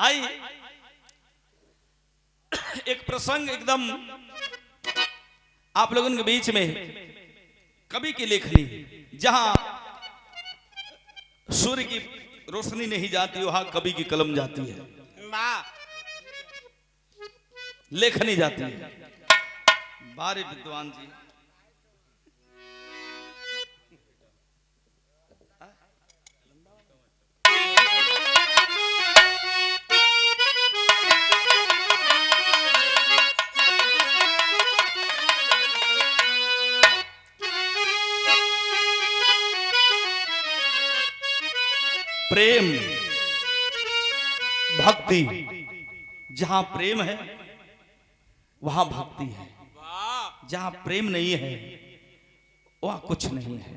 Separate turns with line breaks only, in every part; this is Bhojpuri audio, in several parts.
आई एक प्रसंग एकदम आप लोगों के बीच में कवि की लेखनी, जहां सूर्य की रोशनी नहीं जाती वहां कवि की कलम जाती है, लेखनी जाती है। बारे विद्वान जी, प्रेम भक्ति, जहां प्रेम है वहां भक्ति है, जहां प्रेम नहीं है वहां कुछ नहीं है।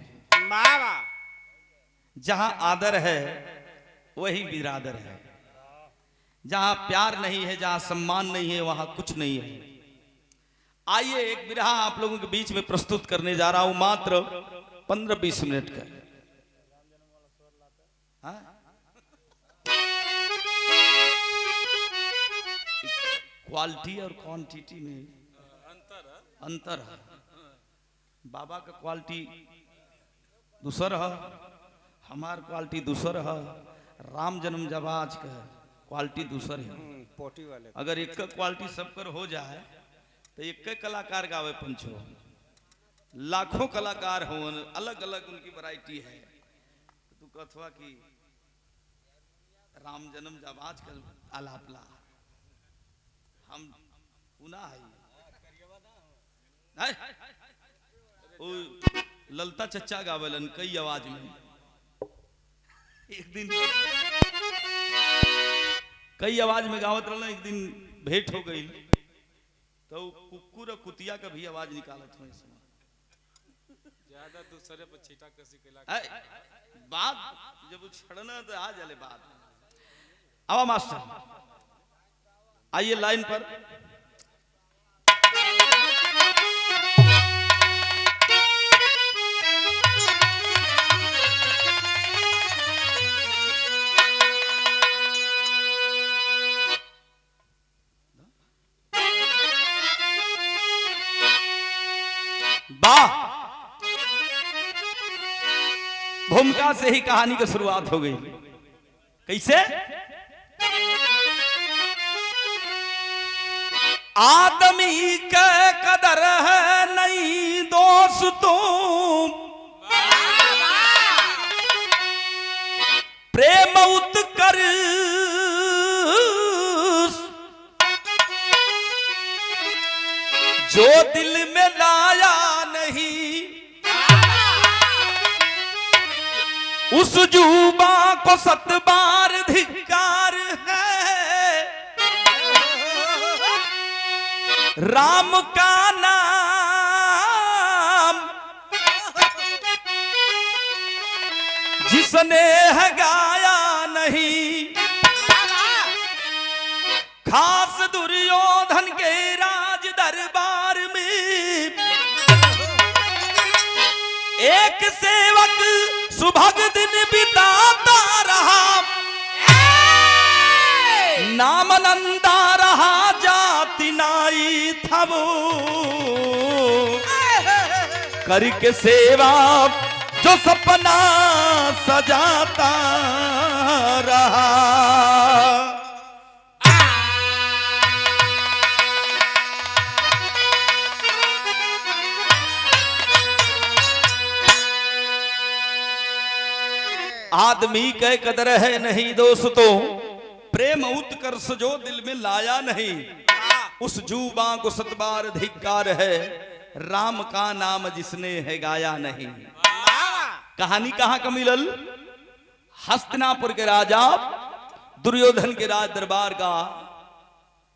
जहां आदर है वही बिरादर है, जहां प्यार नहीं है, जहां सम्मान नहीं है वहां कुछ नहीं है। आइए एक बिरहा आप लोगों के बीच में प्रस्तुत करने जा रहा हूं, मात्र 15-20 मिनट का। क्वालिटी और क्वांटिटी में अंतर है। बाबा का क्वालिटी दूसर है, हमार क्वालिटी दूसर है, राम जन्म जबाज का क्वालिटी दूसर है। पोटी वाले अगर एक क्वालिटी सबकर हो जाए तो एक कलाकार गावे पंचो, लाखों कलाकार हो, अलग अलग उनकी वैरायटी है। तू कथवा की राम जन्म जबाज का आलापला हम पुना है ओ ललता चच्चा गावलन कई आवाज में। एक दिन कई आवाज में गावत रहना, एक दिन भेंट हो गई तो कुकुर और कुतिया का भी आवाज निकालत हो।
ज्यादा दूसरे पर छीटा कसी केला
बात जब छड़ना तो आ जाले बात। आवा मास्टर आइए लाइन पर। वाह, भूमिका से ही कहानी की शुरुआत हो गई। कैसे? आदमी के कदर है नहीं दोस्तों, प्रेम उत्कर जो दिल में लाया नहीं, उस जुबा को 7 बार धिक्कार है। राम का नाम जिसने है गाया नहीं, खास दुर्योधन के राज दरबार में एक सेवक सुभग दिन बिताता रहा, नाम नंदा रहा, जाति नाई था वो, करके सेवा जो सपना सजाता रहा। आदमी के कदर है नहीं दोस्तों, प्रेम उत्कर्ष जो दिल में लाया नहीं, उस जुबा को 7 बार धिक्कार है। राम का नाम जिसने है गाया नहीं। कहानी कहां का मिलल? हस्तिनापुर के राजा दुर्योधन के राज दरबार का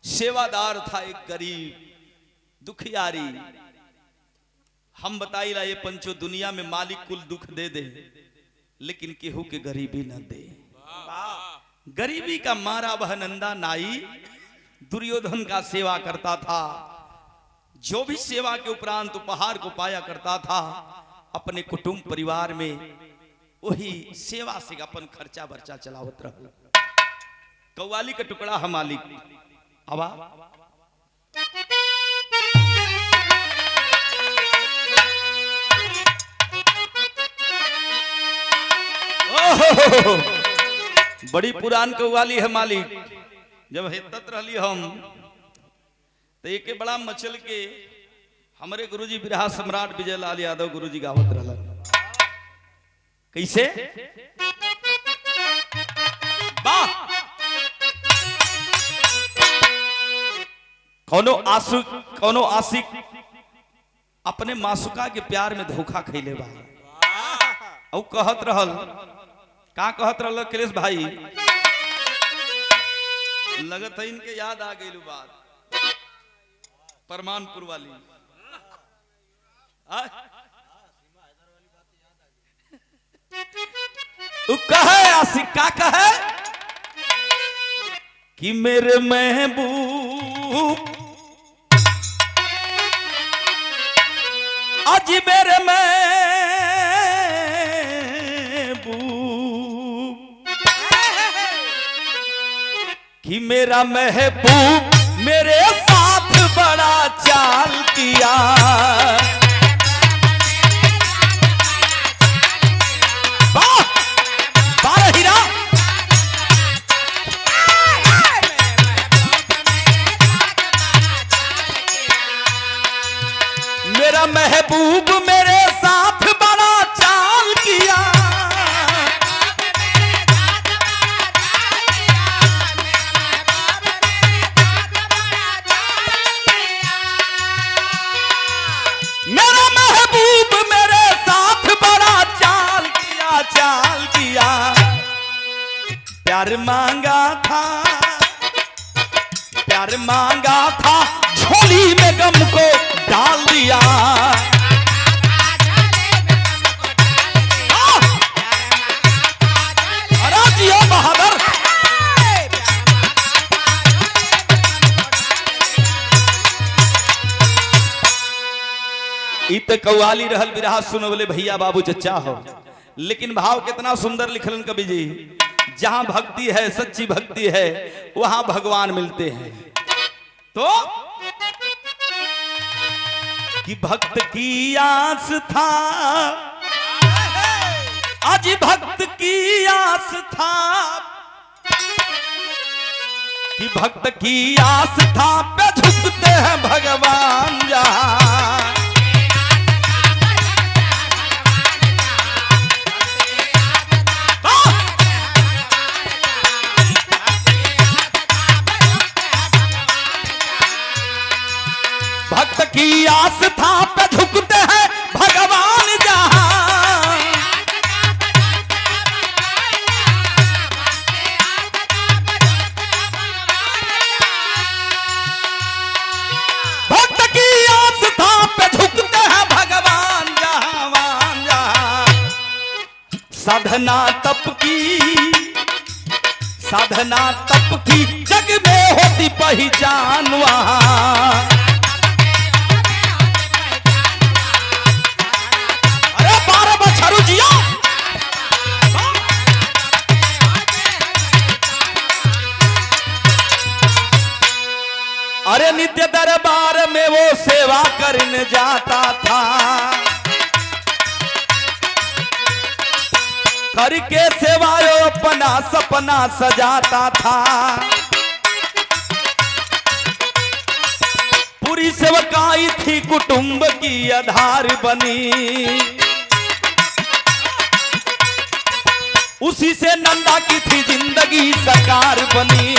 सेवादार था एक गरीब दुखियारी। हम बताइला ये पंचो, दुनिया में मालिक कुल दुख दे दे लेकिन केहू के गरीबी न दे। गरीबी का मारा वह नंदा नाई दुर्योधन का सेवा करता था। जो भी सेवा के उपरांत उपहार को पाया करता था, अपने कुटुंब परिवार में वही सेवा से अपन खर्चा बर्चा चलावत रहा। कव्वाली का टुकड़ा है मालिक। आवा बड़ी पुरान कव्वाली है मालिक। जब हेतत रहली हम तो एक बड़ा मचल के हमारे गुरुजी बिरहा सम्राट विजय लाल यादव गुरुजी गावत रहला। कैसे वाह कोनो आशिक अपने मासुका के प्यार में धोखा खैले बा। और कहत रहल का कहत रहल अखिलेश भाई, लगत है इनके याद आ गई बात परमानपुर वाली। तू कहे आशिक का कहे कि मेरे महबूब आज मेरे महबूब कि मेरा महबूब मेरे साथ बड़ा चाल किया। वाह बारह हीरा मेरा महबूब मेरे साथ बड़ा चाल किया। मेरा महबूब मेरे साथ बड़ा चाल किया। प्यार मांगा था झोली में गम को डाल दिया। अरे जियो बहादुर इत कव्वाली रहल बिरहा सुनो बोले भैया बाबू चचा हो। लेकिन भाव कितना सुंदर लिखलन कवि जी, जहां भक्ति है सच्ची भक्ति है वहां भगवान मिलते हैं। तो कि भक्त की आस था आज भक्त की आस था कि भक्त की आस था पे झुकते हैं भगवान जहां। भक्त की आस था पे झुकते हैं भगवान जहां। भक्त की आस था पे झुकते हैं भगवान जहां। साधना तप की जग में होती पहचान वहां। अरे नित्य दरबार में वो सेवा करने जाता था, करके सेवा अपना सपना सजाता था। पूरी सेवकाई थी कुटुंब की आधार बनी, उसी से नंदा की थी जिंदगी साकार बनी।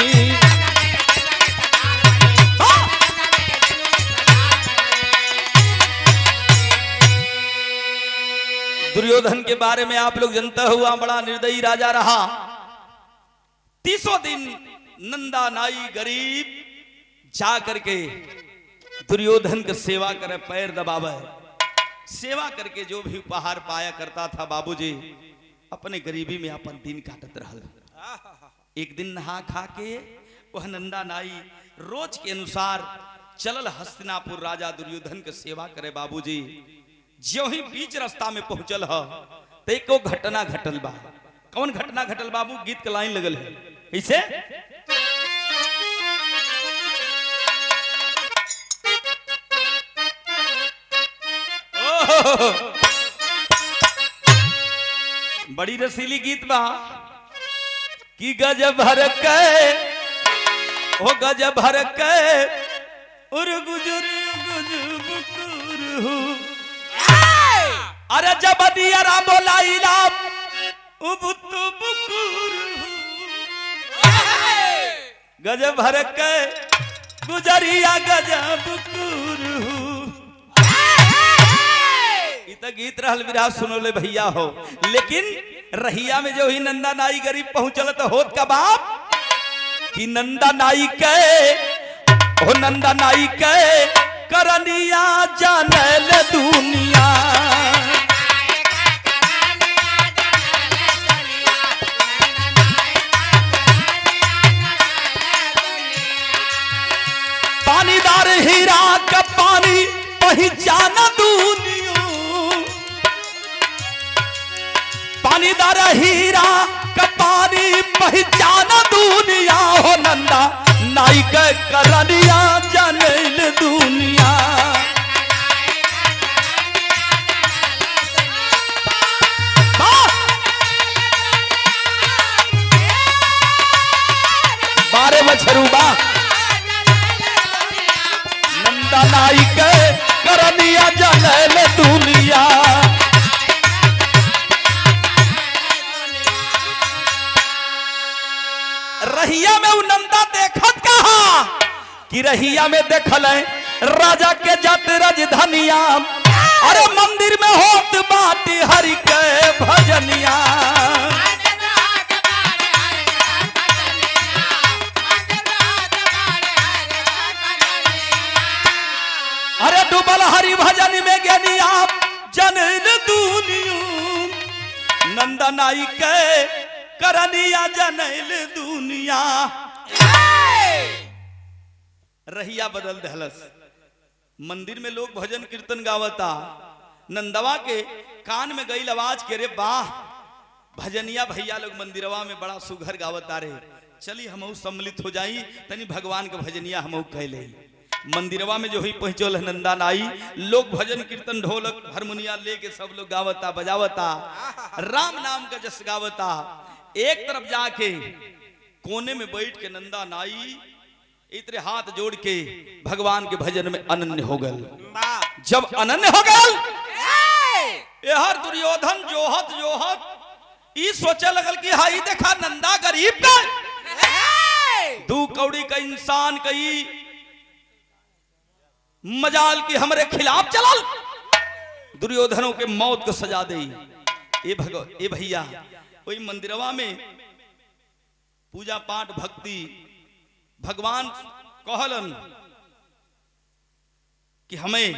दुर्योधन के बारे में आप लोग जानते हुआ बड़ा निर्दयी राजा रहा। 30 दिन नंदा नाई गरीब जा करके दुर्योधन की सेवा करे, पैर दबावे, सेवा करके जो भी उपहार पाया करता था बाबूजी अपने गरीबी में अपन दिन काटत रहल। एक दिन नहा खा के वह नंदा नाई रोज के अनुसार चलल हस्तिनापुर राजा दुर्योधन के सेवा करे बाबूजी। जो ही बीच रास्ता में पहुंचल है तो एक घटना घटल बा। कौन घटना घटल बाबू? गीत के लाइन लगल है। कैसे बड़ी रसीली गीत बा कि गज भर के हो गज भर के उर गुजर गुजबुकुर अरे जब दिया बोलाइला उबुतु बुकुर गज भर के गुजरिया गजब गीत रहल विराह सुनोले भैया हो। लेकिन रहिया में जो ही नंदा नाई गरीब पहुंचल तो होत का बाप कि नंदा नाई के हो नंदा नाई के करनिया जानल दुनिया पानीदार हीरा का पानी पहचान दुनिया पानीदार हीरा का पानी पहचान दुनिया हो नंदा नाई के करनिया जानल दुनिया बारे मछरूबा नंदा नाई के करनिया जानल दुनिया रहिया में नंदा देखत कहा कि रहिया में देखल राजा के जत राजधानिया अरे मंदिर में होत बाटी हरि के भजनिया अरे डूबल हरि भजन में ज्ञानिया जनल दुनिया नंदा नाई के करनिया जनल दुनिया रहिया बदल दहलस मंदिर में लोग भजन कीर्तन गावता नंदवा के कान में गई आवाज के रे वाह भजनिया भैया लोग मंदिरवा में बड़ा सुघर गावता रे चली हमहू सम्मिलित हो जाई तनी भगवान के भजनिया हमहू कह ले मंदिरवा में जो ही पहुंचल नंदा नाई लोग भजन कीर्तन ढोलक हारमोनिया लेके सब लोग गावता बजावता राम नाम का जस गावता एक तरफ जाके कोने में बैठ के नंदा नाई इतने हाथ जोड़ के भगवान के भजन में अनन्य हो गल जब अनन्य हो गल हर दुर्योधन जोहत जोहत ई सोचे लगल कि हाई देखा नंदा गरीब का दू कौड़ी का इंसान कई मजाल की हमरे खिलाफ चलल दुर्योधनों के मौत को सजा दे ए भैया वही मंदिरवा में पूजा पाठ भक्ति भगवान कहलन कि हमें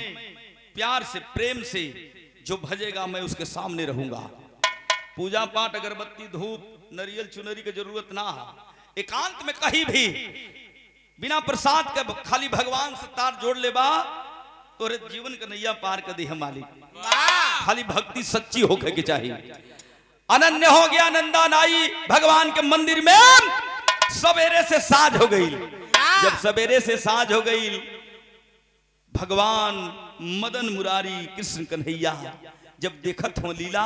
प्यार से प्रेम से जो भजेगा मैं उसके सामने रहूंगा पूजा पाठ अगरबत्ती धूप नरियल चुनरी की जरूरत ना एकांत में कहीं भी बिना प्रसाद के खाली भगवान से तार जोड़ ले बा तोरे जीवन का नैया पार कर दी है मालिक खाली भक्ति सच्ची होकर के चाहिए अनन्य हो गया नंदा नाई भगवान के मंदिर में सवेरे से साँझ हो गई जब सवेरे से साँझ हो गई भगवान मदन मुरारी कृष्ण कन्हैया जब देखत हो लीला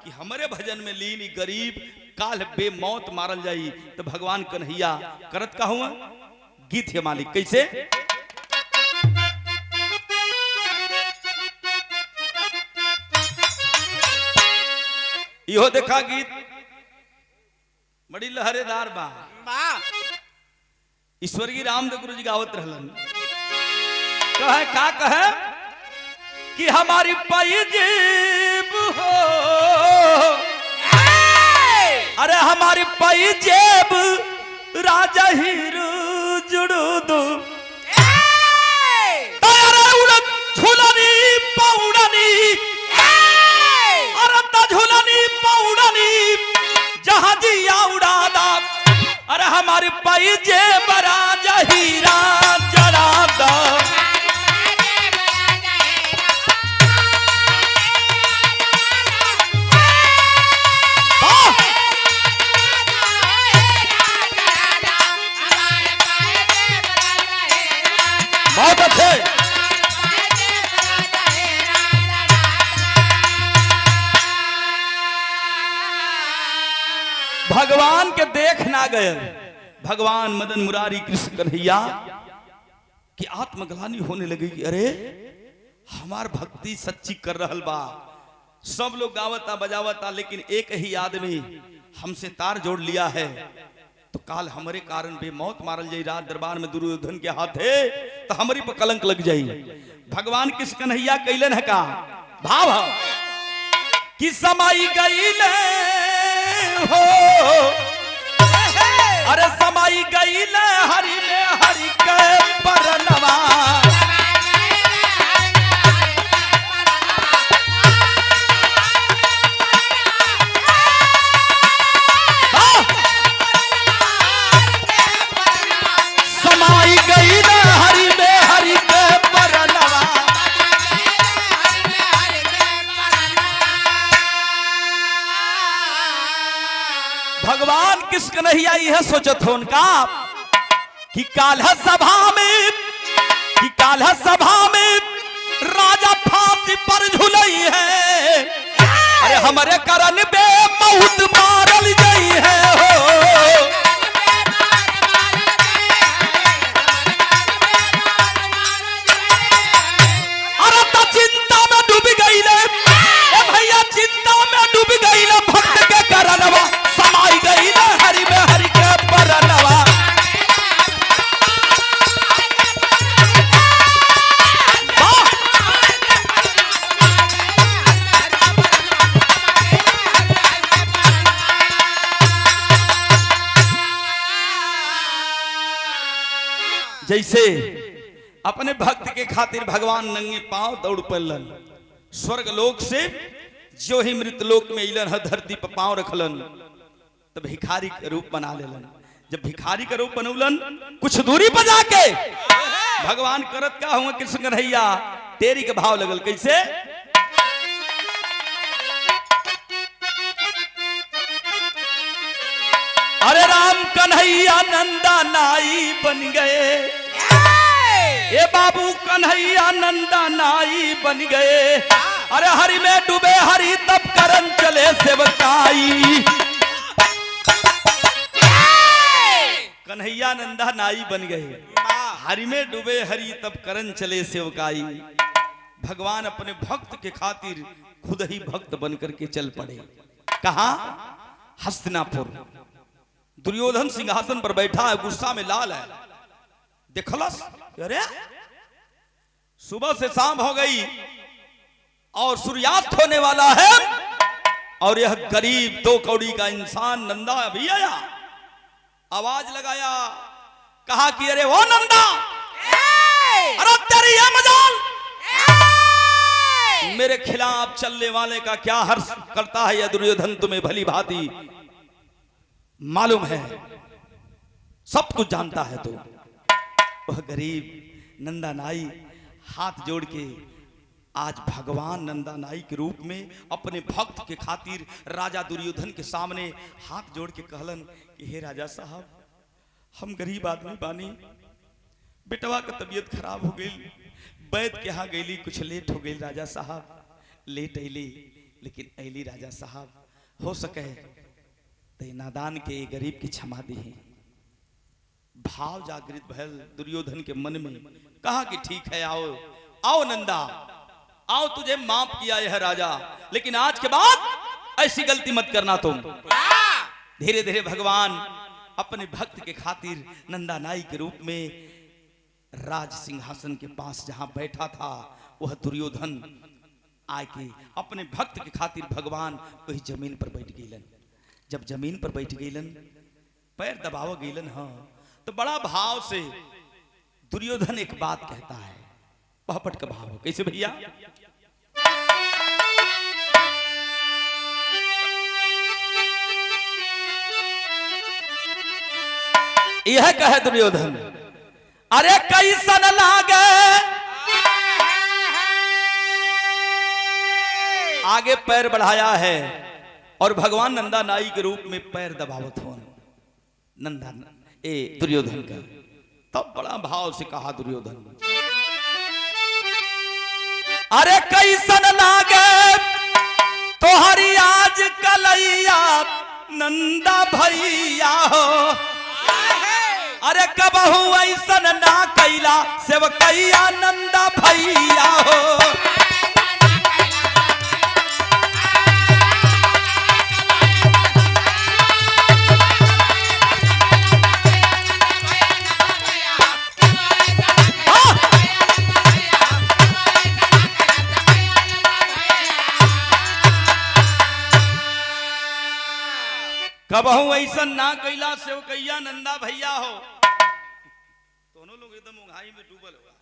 कि हमारे भजन में लीनी गरीब काल बेमौत मारल जाई तो भगवान कन्हैया करत का हुआ गीत है मालिक कैसे इहो देखा गीत बड़ी लहरेदार बा ईश्वरीय रामदेव गुरु जी गावत रहलन कहे का कहे कि हमारी पैजेब हो अरे हमारी पैजेब राजा हीरो जुड़ू दो झूलनी पौड़नी झूलनी पौड़नी जहाजिया उड़ादा अरे हमारे पैजे बरा जहीरा जरादा बहुत अच्छे देख ना गए भगवान मदन मुरारी कृष्ण कन्हैया की आत्मग्लानि होने लगी कि अरे हमार भक्ति सच्ची कर रहल बा, सब लोग गावता बजावता, लेकिन एक ही आदमी हमसे तार जोड़ लिया है, तो काल हमारे कारण बेमौत मारल जाई, रात दरबार में दुर्योधन के हाथ है तो हमारी पर कलंक लग जाई। भगवान कृष्ण कन्हैया कैलन है का भाव कि समाई गईले हो, अरे समाई गईले हरि में हरि के परनवा, समाई गईले हरि में हरि के परनवा। भगवान कृष्ण कन्हैया यह सोचत हो उनका कि काल्ह सभा में राजा फांसी पर झुलई है, अरे हमारे कारण बेमौत मारल गई है हो। अरे तो चिंता में डूब गई ले भैया, चिंता में डूब गई ले भक्त के कारणवा, समाई गई ले हरि में हरि के परनवा। जैसे अपने भक्त के खातिर भगवान नंगे पांव दौड़ पड़लन, स्वर्ग लोक से जो ही मृत लोक में इलन है धरती पर पांव रखलन, तो भिखारी के रूप बना लेलन। जब भिखारी का रूप बनौलन, कुछ दूरी पर जाके भगवान करत का हुआ कृष्ण कन्हैया तेरी के भाव लगल कैसे, अरे राम कन्हैया नंदा नाई बन गए, ये बाबू कन्हैया नंदा नाई बन गए, अरे हरि में डूबे हरि तब करन चले सेवकाई। कन्हैया नंदा नाई बन गए, हरि में डूबे हरि तब करन चले सेवकाई। भगवान अपने भक्त के खातिर खुद ही भक्त बनकर के चल पड़े। कहा? हस्तिनापुर। दुर्योधन सिंहासन पर बैठा है, गुस्सा में लाल है, देखलस अरे सुबह से शाम हो गई और सूर्यास्त होने वाला है, और यह गरीब 2 कौड़ी का इंसान नंदा अभी आया, आवाज लगाया, कहा कि अरे वो नंदा, अरे तेरी यह मजाल, मेरे खिलाफ चलने वाले का क्या हर्ष करता है यह दुर्योधन तुम्हें भली भांति मालूम है, सब कुछ जानता है। तो वह गरीब नंदा नाई हाथ जोड़ के आज भगवान नंदा नाई के रूप में अपने भक्त के खातिर राजा दुर्योधन के सामने हाथ जोड़ के कहलन कि हे राजा साहब, हम गरीब आदमी बानी, बेटवा का तबीयत खराब हो गई, वैद्य के यहाँ गईली, कुछ लेट हो गई राजा साहब, लेट अली, लेकिन अली राजा साहब, हो सके तो नादान के गरीब की क्षमा दी है। भाव जागृत भयल दुर्योधन के मन में, कहा कि ठीक है, आओ आओ नंदा, आओ, तुझे माफ किया यह राजा, लेकिन आज के बाद ऐसी गलती मत करना तुम। धीरे धीरे भगवान अपने भक्त के खातिर नंदा नाई के रूप में राज सिंहासन के पास जहां बैठा था, वह दुर्योधन आके अपने भक्त के खातिर भगवान वही जमीन पर बैठ गईलन। जब जमीन पर बैठ गईलन, पैर दबाव गईलन, हाँ, तो बड़ा भाव से दुर्योधन एक बात कहता है, पहपट का भाव, कैसे भैया? यह कहे दुर्योधन, अरे कैसन लागे, आगे पैर बढ़ाया है और भगवान नंदा नाई के रूप में पैर दबावत हो नंदा दुर्योधन का। तब बड़ा भाव से कहा दुर्योधन, अरे कैसन लागे तोहरी आज कलैया नंदा भैया हो। अरे कबहू ऐसन ना कैला सेवकैया नंदा भैया हो। कबहू ऐसा ना कैला सेवकैया नंदा भैया हो। दोनों लोग एकदम उंघाई में डूबल हुआ।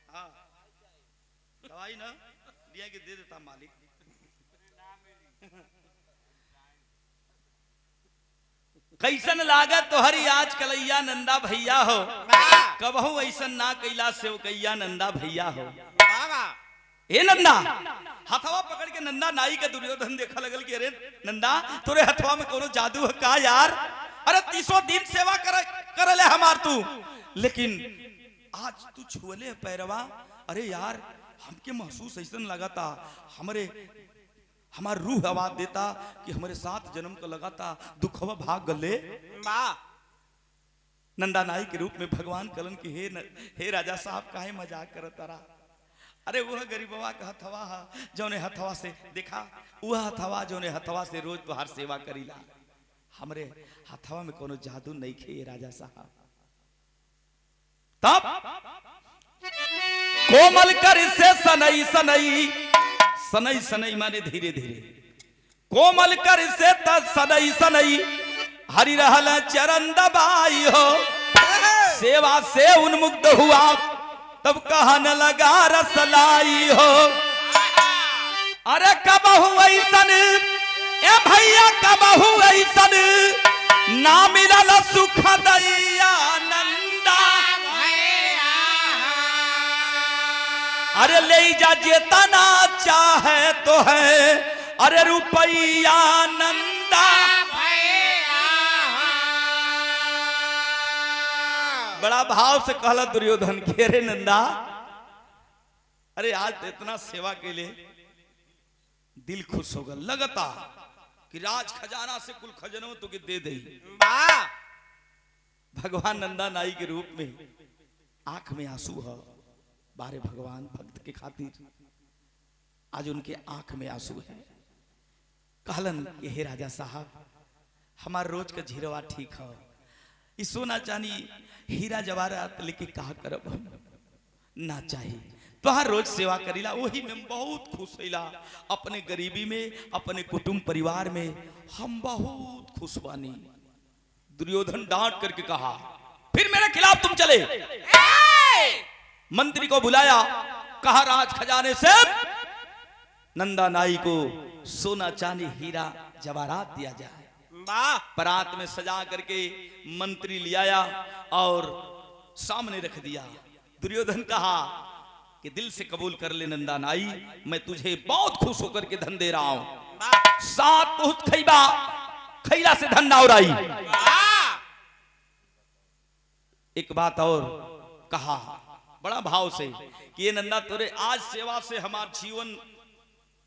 हाँ दवाई ना दिया कि दे देता मालिक। कैसन लागत तोहरी आज कलैया नंदा भैया हो। कबहू ऐसा ना कैला सेवकैया नंदा भैया हो। ए नंदा हथवा पकड़ के नंदा नाई के दुर्योधन देखा लगल कि अरे नंदा तोरे हथवा में कोनो जादू है का यार। अरे 300 दिन सेवा कर ले हमार तू, लेकिन आज तू छुअले पैरवा। अरे यार हमके महसूस ऐसा लगाता हमार रूह आवाज देता कि हमारे 7 जन्म का लगाता दुखवा भाग गले। नंदा नाई के रूप में भगवान कलन की हे राजा साहब काहे मजाक करता रहा। अरे वह गरीबवा का हथवा हा जौने हथवा से देखा, वह हथवा जौने हथवा से रोज तुहार सेवा करीला। हमरे हथवा में कोनो जादू नहीं खे राजा साहब। तब कोमल कर से सनई सनई सनई सनई माने धीरे धीरे कोमल कर से सनई सनई हरि रहल चरण दबाई हो। सेवा से उन्मुक्त हुआ तब कहन लगा रसलाई हो। अरे कबहू ऐसन ए भैया कबहू ऐसन ना मिलल सुख दैया नंदा। अरे ले जा जेतना चाहे तो है अरे रुपैया नंदा। बड़ा भाव से कहला दुर्योधन के रे नंदा अरे आज इतना सेवा के लिए दिल खुश होगा लगता कि राज खजाना से कुल खजनों तो के दे दे। भगवान नंदा नाई के रूप में आंख में आंसू है बारे भगवान भक्त के खातिर आज उनके आंख में आंसू है। कहलन ये राजा साहब हमार रोज का झीरवा ठीक है, इस सोना चांदी हीरा जवाहरात लेके कहा करब ना चाहिए तोहार रोज सेवा करीला वही में बहुत खुश होला। अपने गरीबी में अपने कुटुंब परिवार में हम बहुत खुश बानी। दुर्योधन डांट करके कहा फिर मेरे खिलाफ तुम चले। मंत्री को बुलाया, कहा राज खजाने से नंदा नाई को सोना चांदी हीरा जवाहरात दिया जाए। परात में सजा करके मंत्री ले आया और सामने रख दिया। दुर्योधन कहा कि दिल से कबूल कर ले नंदा नाई, मैं तुझे बहुत खुश होकर के धन दे रहा हूं। 7 बहुत खैला से धन ना उड़ाई। एक बात और कहा बड़ा भाव से कि ये नंदा तोरे आज सेवा से हमारा जीवन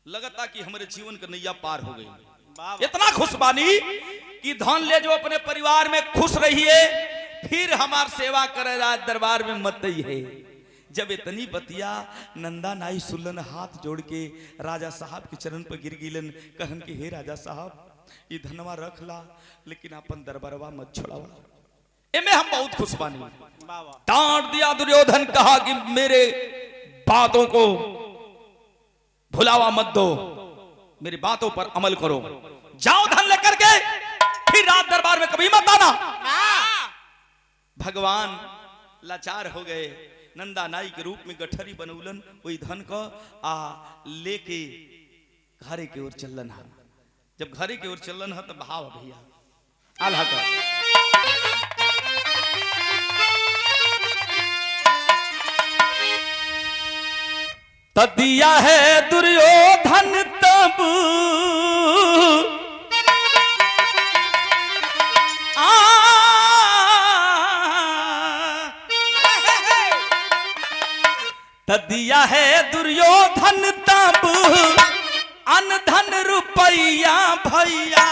लगता कि हमारे जीवन का नैया पार हो गई। इतना खुश बानी कि धन ले जो अपने परिवार में खुश रहिए, फिर हमार सेवा करे राज दरबार में मत ही है। जब इतनी बतिया नंदा नाई सुलन हाथ जोड़ के राजा साहब के चरण पर गिर गिलन। कहन कि हे राजा साहब ये धनवा रख ला लेकिन अपन दरबारवा मत छोड़ावा। एमे हम बहुत खुश बानी। डांट दिया दुर्योधन, कहा कि मेरे बातों को भुलावा मत दो, मेरी बातों पर अमल करो। जाओ धन लेकर के फिर रात दरबार में कभी मत आना। भगवान लाचार हो गए। नंदा नाई के रूप में गठरी बनौलन वही धन को लेके घरे की ओर चलन है। जब घरे की ओर चलन है तब भाव भैया आल्हा का तदिया है दुर्योधन तब तदिया है दुर्योधन तब अनधन रुपैया भैया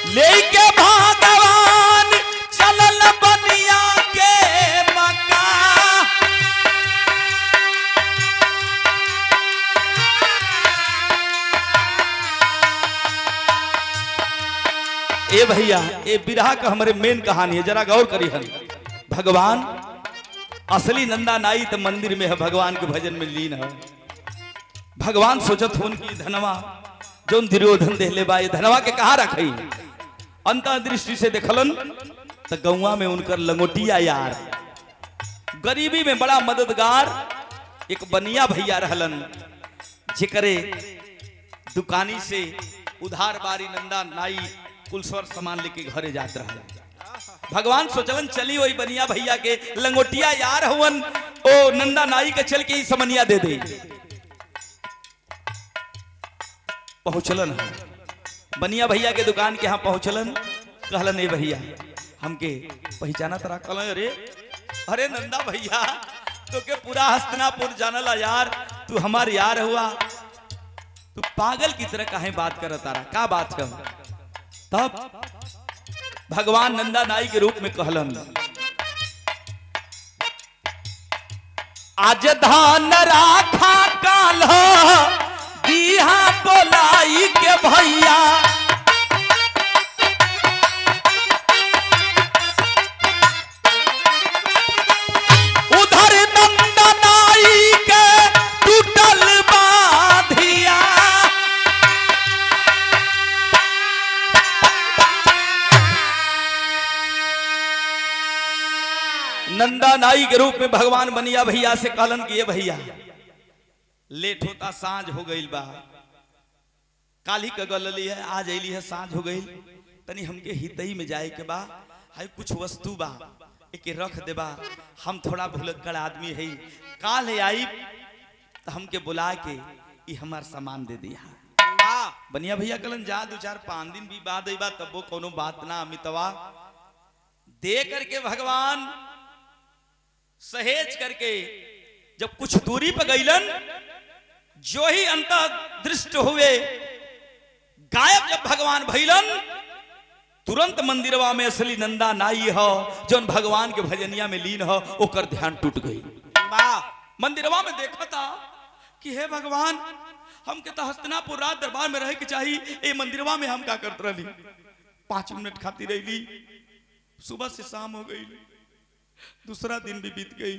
लेके भगवान चलल बनिया के मका। ए भैया ए बिरहा का हमारे मेन कहानी है, जरा गौर करी हन। भगवान असली नंदा नाई तो मंदिर में है, भगवान के भजन में लीन है। भगवान सोचत होन की धनवा जो दुर्योधन देहले बा धनवा के कहा रखी। अंतर्दृष्टि से देखलन तो गौवा में उनकर लंगोटिया यार, गरीबी में बड़ा मददगार एक बनिया भैया रहलन, जेकरे दुकानी से उधार बारी नंदा नाई कुलस्वर सामान लेके घरे जात रहलन। भगवान सोचलन चली वही बनिया भैया के लंगोटिया यार हुवन, ओ नंदा नाई के चल के ही समनिया दे दे। पहुंचलन बनिया भैया के दुकान के यहाँ पहुंचलन, कहलन ए भैया हमके पहचाना तरा। कहलन अरे अरे नंदा भैया तो के पूरा हस्तिनापुर जानला यार, तू हमार यार हुआ, तू पागल की तरह काहे बात कर तारा, का बात कर। तब भगवान नंदा नाई के रूप में कहलन आज धान राखा काल दिहा बोलाई के भैया उधर नंदा नाई के टूटल बाधिया। नंदा नाई के रूप में भगवान बनिया भैया से कहलन कि ये भैया लेट होता, सांझ हो गई बा, काली का गलली है, आज अली है, सांझ हो गई, तनी हमके हितई में जाए के बा, हाय कुछ वस्तु बा एके रख देबा, हम थोड़ा भुलक्कड़ आदमी है, काल है आई तो हमके बुला के ई हमार सामान दे दिया। बनिया भैया कहलन जा 2-4-5 दिन भी बाद आई बा तब वो कोनो बात ना अमितवा। दे करके भगवान सहेज करके जब कुछ दूरी पर गईलन, जो ही अंतः दृष्ट हुए गायब जब भगवान भइलन, तुरंत मंदिरवा में असली नंदा नाई हो जो भगवान के भजनिया में लीन हो, ओकर ध्यान टूट गई। मंदिरवा में देखा था कि हे भगवान हम के तो हस्तिनापुर रात दरबार में रहे के चाहिए, ए मंदिरवा में हम का करते रही, 5 मिनट खाती रही, सुबह से शाम हो गई, दूसरा दिन भी बीत गई,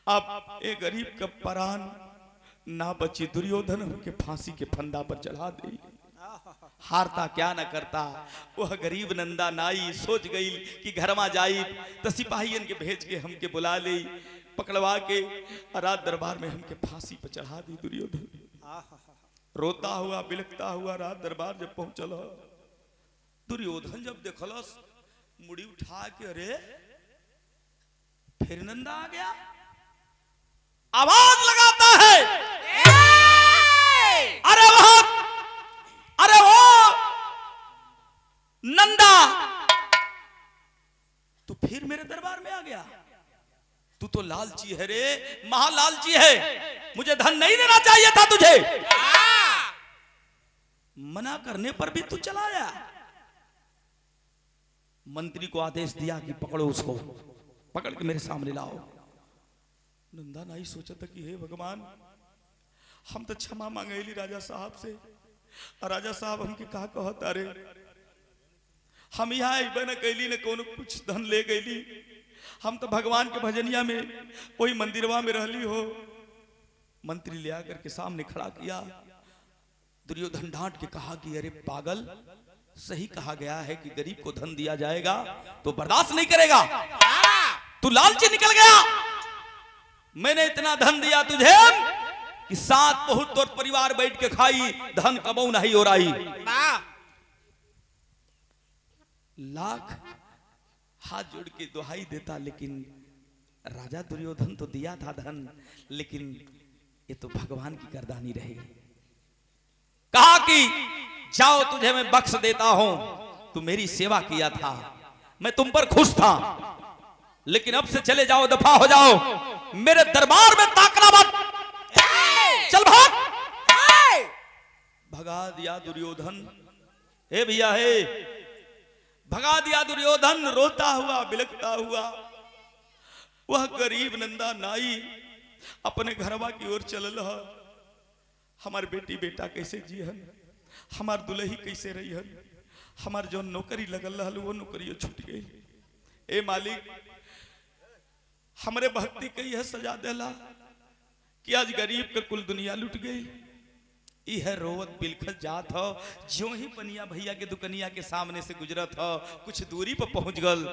अब एक गरीब का प्राण ना बची, दुर्योधन के फांसी के फंदा पर चढ़ा दे, हारता क्या न करता। वह गरीब नंदा नाई सोच गई कि घर में जाई तो सिपाहियन के भेज के हमके बुला ले, पकड़वा के रात दरबार में हमके फांसी पर चढ़ा दी। दुर्योधन रोता हुआ बिलखता हुआ रात दरबार जब पहुंचल, दुर्योधन जब देखलस मुड़ी उठा के अरे फिर नंदा आ गया, आवाज लगाता है अरे वो नंदा तू फिर मेरे दरबार में आ गया, तू तो लालची है रे, महालालची है, मुझे धन नहीं देना चाहिए था तुझे, मना करने पर भी तू चला आया। मंत्री को आदेश दिया कि पकड़ो उसको, पकड़ के मेरे सामने लाओ। नंदा नाई सोचा था कि हे भगवान हम तो क्षमा मांगेली राजा साहब से, राजा साहब हमके कहा कहत अरे हम यहाँ अबे न कैली न कोनो कुछ धन ले गईली, हम तो भगवान के भजनिया में कोई मंदिरवा में रहली हो। मंत्री ले आकर के सामने खड़ा किया। दुर्योधन डांट के कहा कि अरे पागल, सही कहा गया है कि गरीब को धन दिया जाएगा तो बर्दाश्त नहीं करेगा, तू लालची निकल गया, मैंने इतना धन दिया तुझे कि 7 बहुत तोर परिवार बैठ के खाई, धन कबऊ नहीं हो रही। लाख हाथ जोड़ के दुहाई देता, लेकिन राजा दुर्योधन तो दिया था धन, लेकिन ये तो भगवान की गर्दानी रही। कहा कि जाओ तुझे मैं बख्श देता हूं, तू मेरी सेवा किया था, मैं तुम पर खुश था, लेकिन अब से चले जाओ, दफा हो जाओ, मेरे दरबार में ताकना मत। चल भाग। भगा दिया दुर्योधन। हे भैया हे, भगा दिया दुर्योधन। रोता हुआ बिलखता हुआ वह गरीब नंदा नाई अपने घरवा की ओर चल रहा। हमार बेटी बेटा कैसे जीहन, हमार दुल्ही कैसे रही हन, हमार जो नौकरी लगल रहा वो नौकरी छूट गई। ए मालिक, हमरे भक्ति के यह सजा देला कि आज गरीब के कुल दुनिया लुट गई। यह रोवत बिलखत जात हो। जो ही बनिया भैया के दुकनिया के सामने से गुजरत हो, कुछ दूरी पर पहुंच गल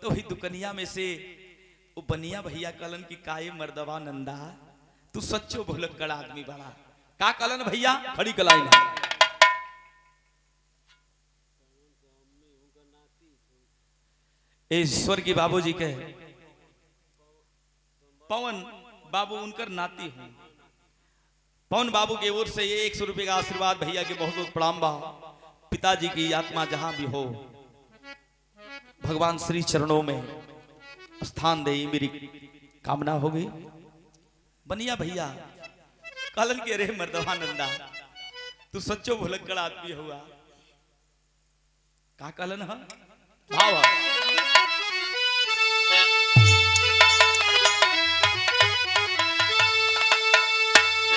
तो ही दुकनिया में से वो बनिया भैया कलन की काये मर्दवा नंदा, तू सच्चो भुलक्कड़ आदमी बड़ा। का कलन भैया? खड़ी कलाई ना। ईश्वर की बाबूजी के पवन बाबू उनकर नाती हूं। पवन बाबू की ओर से ये 100 रुपए का आशीर्वाद भैया के बहुत बहुत प्रणाम बा। पिताजी की आत्मा जहां भी हो भगवान श्री चरणों में स्थान दे, मेरी कामना होगी। बनिया भैया कलन के रे मर्दवा नंदा, तू सच्चो भुलक्कड़ आदमी हुआ। का कलन है? भाव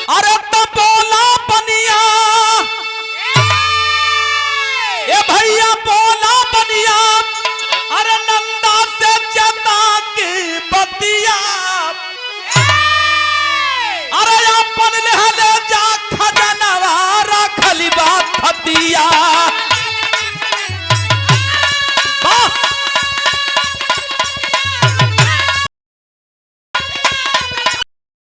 अरे तो बोला बनिया, ए भैया बोला बनिया, अरे नंदा से चता की बतिया, अरे अपन ले जा खजनवा रखली बात हतिया।